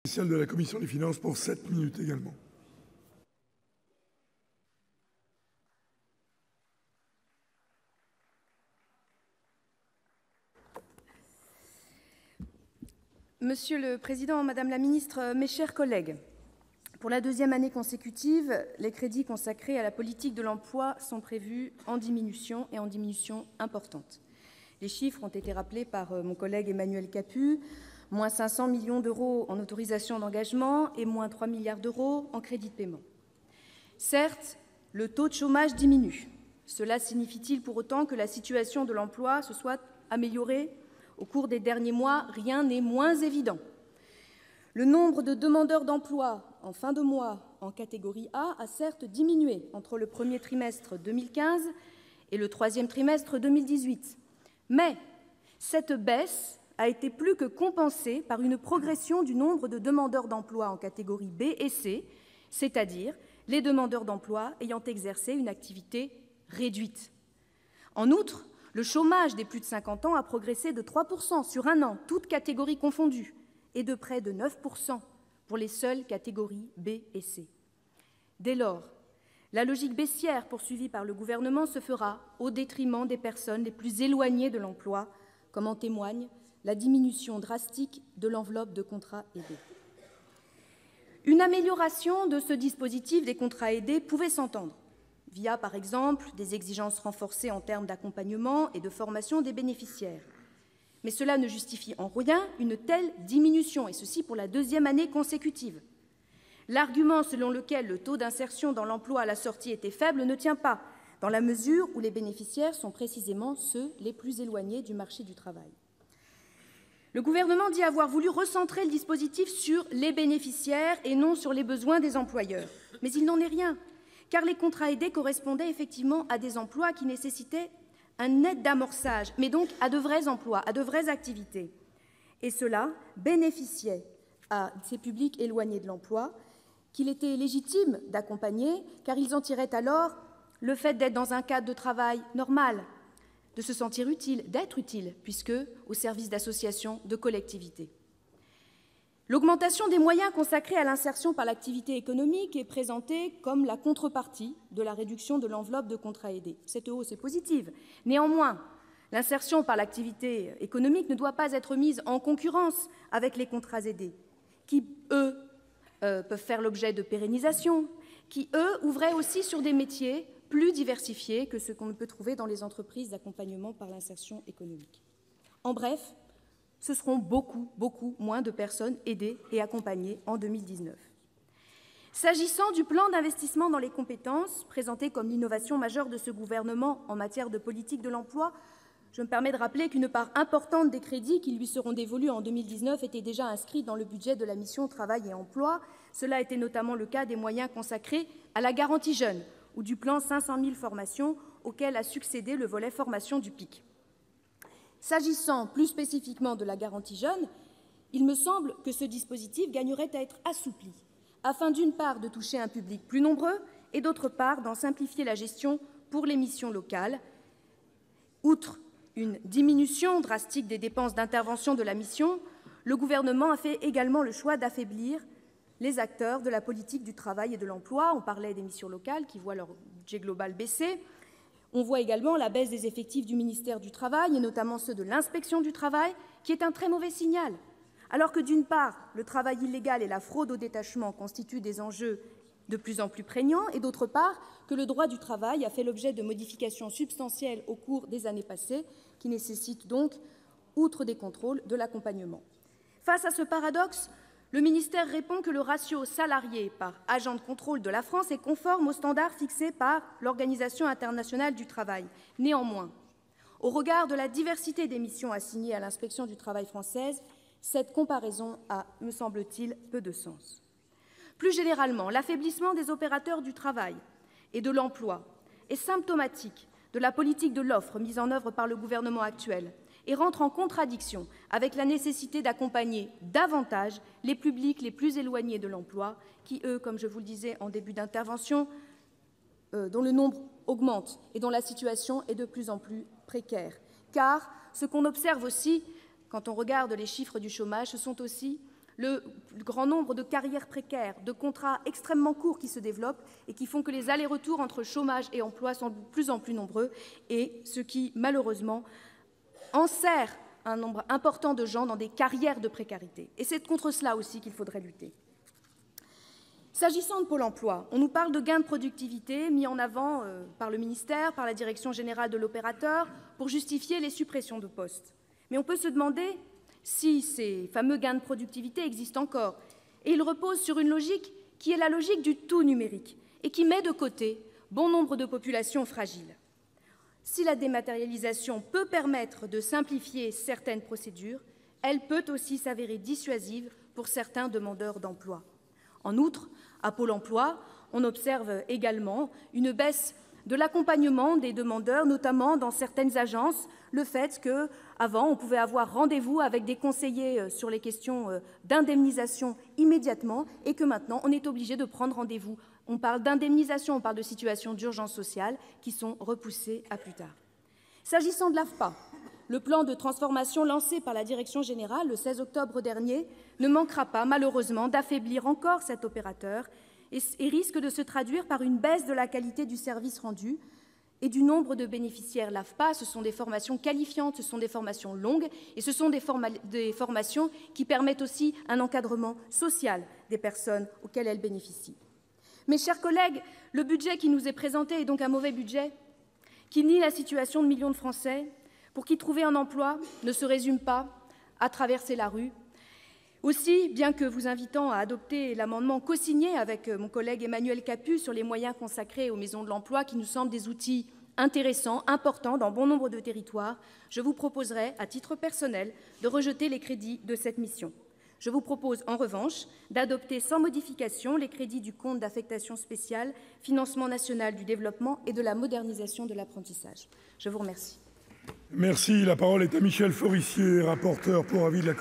Spécial de la Commission des finances pour 7 minutes également. Monsieur le Président, Madame la Ministre, mes chers collègues, pour la deuxième année consécutive, les crédits consacrés à la politique de l'emploi sont prévus en diminution et en diminution importante. Les chiffres ont été rappelés par mon collègue Emmanuel Capus. Moins 500 millions d'euros en autorisations d'engagement et moins 3 milliards d'euros en crédits de paiement. Certes, le taux de chômage diminue. Cela signifie-t-il pour autant que la situation de l'emploi se soit améliorée au cours des derniers mois? Rien n'est moins évident. Le nombre de demandeurs d'emploi en fin de mois en catégorie A a certes diminué entre le premier trimestre 2015 et le troisième trimestre 2018. Mais cette baisse a été plus que compensée par une progression du nombre de demandeurs d'emploi en catégorie B et C, c'est-à-dire les demandeurs d'emploi ayant exercé une activité réduite. En outre, le chômage des plus de 50 ans a progressé de 3% sur un an, toutes catégories confondues, et de près de 9% pour les seules catégories B et C. Dès lors, la logique baissière poursuivie par le gouvernement se fera au détriment des personnes les plus éloignées de l'emploi, comme en témoigne la diminution drastique de l'enveloppe de contrats aidés. Une amélioration de ce dispositif des contrats aidés pouvait s'entendre, via par exemple des exigences renforcées en termes d'accompagnement et de formation des bénéficiaires. Mais cela ne justifie en rien une telle diminution, et ceci pour la deuxième année consécutive. L'argument selon lequel le taux d'insertion dans l'emploi à la sortie était faible ne tient pas, dans la mesure où les bénéficiaires sont précisément ceux les plus éloignés du marché du travail. Le gouvernement dit avoir voulu recentrer le dispositif sur les bénéficiaires et non sur les besoins des employeurs. Mais il n'en est rien, car les contrats aidés correspondaient effectivement à des emplois qui nécessitaient un net d'amorçage, mais donc à de vrais emplois, à de vraies activités. Et cela bénéficiait à ces publics éloignés de l'emploi, qu'il était légitime d'accompagner, car ils en tiraient alors le fait d'être dans un cadre de travail normal, de se sentir utile, d'être utile, puisque au service d'associations, de collectivités. L'augmentation des moyens consacrés à l'insertion par l'activité économique est présentée comme la contrepartie de la réduction de l'enveloppe de contrats aidés. Cette hausse est positive. Néanmoins, l'insertion par l'activité économique ne doit pas être mise en concurrence avec les contrats aidés, qui, eux, peuvent faire l'objet de pérennisation, qui, eux, ouvraient aussi sur des métiers plus diversifiés que ce qu'on ne peut trouver dans les entreprises d'accompagnement par l'insertion économique. En bref, ce seront beaucoup moins de personnes aidées et accompagnées en 2019. S'agissant du plan d'investissement dans les compétences, présenté comme l'innovation majeure de ce gouvernement en matière de politique de l'emploi, je me permets de rappeler qu'une part importante des crédits qui lui seront dévolus en 2019 était déjà inscrite dans le budget de la mission Travail et emploi. Cela était notamment le cas des moyens consacrés à la garantie jeunes, ou du plan 500 000 formations, auquel a succédé le volet formation du PIC. S'agissant plus spécifiquement de la garantie jeune, il me semble que ce dispositif gagnerait à être assoupli, afin d'une part de toucher un public plus nombreux et d'autre part d'en simplifier la gestion pour les missions locales. Outre une diminution drastique des dépenses d'intervention de la mission, le gouvernement a fait également le choix d'affaiblir les acteurs de la politique du travail et de l'emploi. On parlait des missions locales qui voient leur budget global baisser. On voit également la baisse des effectifs du ministère du Travail, et notamment ceux de l'inspection du travail, qui est un très mauvais signal. Alors que, d'une part, le travail illégal et la fraude au détachement constituent des enjeux de plus en plus prégnants, et d'autre part, que le droit du travail a fait l'objet de modifications substantielles au cours des années passées, qui nécessitent donc, outre des contrôles, de l'accompagnement. Face à ce paradoxe, le ministère répond que le ratio salarié par agent de contrôle de la France est conforme aux standards fixés par l'Organisation internationale du travail. Néanmoins, au regard de la diversité des missions assignées à l'inspection du travail française, cette comparaison a, me semble-t-il, peu de sens. Plus généralement, l'affaiblissement des opérateurs du travail et de l'emploi est symptomatique de la politique de l'offre mise en œuvre par le gouvernement actuel et rentre en contradiction avec la nécessité d'accompagner davantage les publics les plus éloignés de l'emploi, qui, eux, comme je vous le disais en début d'intervention, dont le nombre augmente et dont la situation est de plus en plus précaire. Car ce qu'on observe aussi, quand on regarde les chiffres du chômage, ce sont aussi le grand nombre de carrières précaires, de contrats extrêmement courts qui se développent et qui font que les allers-retours entre chômage et emploi sont de plus en plus nombreux, et ce qui, malheureusement, enserre un nombre important de gens dans des carrières de précarité. Et c'est contre cela aussi qu'il faudrait lutter. S'agissant de Pôle emploi, on nous parle de gains de productivité mis en avant par le ministère, par la direction générale de l'opérateur, pour justifier les suppressions de postes. Mais on peut se demander si ces fameux gains de productivité existent encore. Et ils reposent sur une logique qui est la logique du tout numérique et qui met de côté bon nombre de populations fragiles. Si la dématérialisation peut permettre de simplifier certaines procédures, elle peut aussi s'avérer dissuasive pour certains demandeurs d'emploi. En outre, à Pôle emploi, on observe également une baisse de l'accompagnement des demandeurs, notamment dans certaines agences, le fait qu'avant, on pouvait avoir rendez-vous avec des conseillers sur les questions d'indemnisation immédiatement et que maintenant, on est obligé de prendre rendez-vous. On parle d'indemnisation, on parle de situations d'urgence sociale qui sont repoussées à plus tard. S'agissant de l'AFPA, le plan de transformation lancé par la Direction générale le 16 octobre dernier ne manquera pas, malheureusement, d'affaiblir encore cet opérateur et risque de se traduire par une baisse de la qualité du service rendu et du nombre de bénéficiaires. L'AFPA, ce sont des formations qualifiantes, ce sont des formations longues et ce sont des formations qui permettent aussi un encadrement social des personnes auxquelles elles bénéficient. Mes chers collègues, le budget qui nous est présenté est donc un mauvais budget qui nie la situation de millions de Français pour qui trouver un emploi ne se résume pas à traverser la rue. Aussi, bien que vous invitant à adopter l'amendement co-signé avec mon collègue Emmanuel Capus sur les moyens consacrés aux maisons de l'emploi, qui nous semblent des outils intéressants, importants dans bon nombre de territoires, je vous proposerai, à titre personnel, de rejeter les crédits de cette mission. Je vous propose, en revanche, d'adopter sans modification les crédits du compte d'affectation spéciale, financement national du développement et de la modernisation de l'apprentissage. Je vous remercie. Merci. La parole est à Michel Forissier, rapporteur pour avis de la Commission.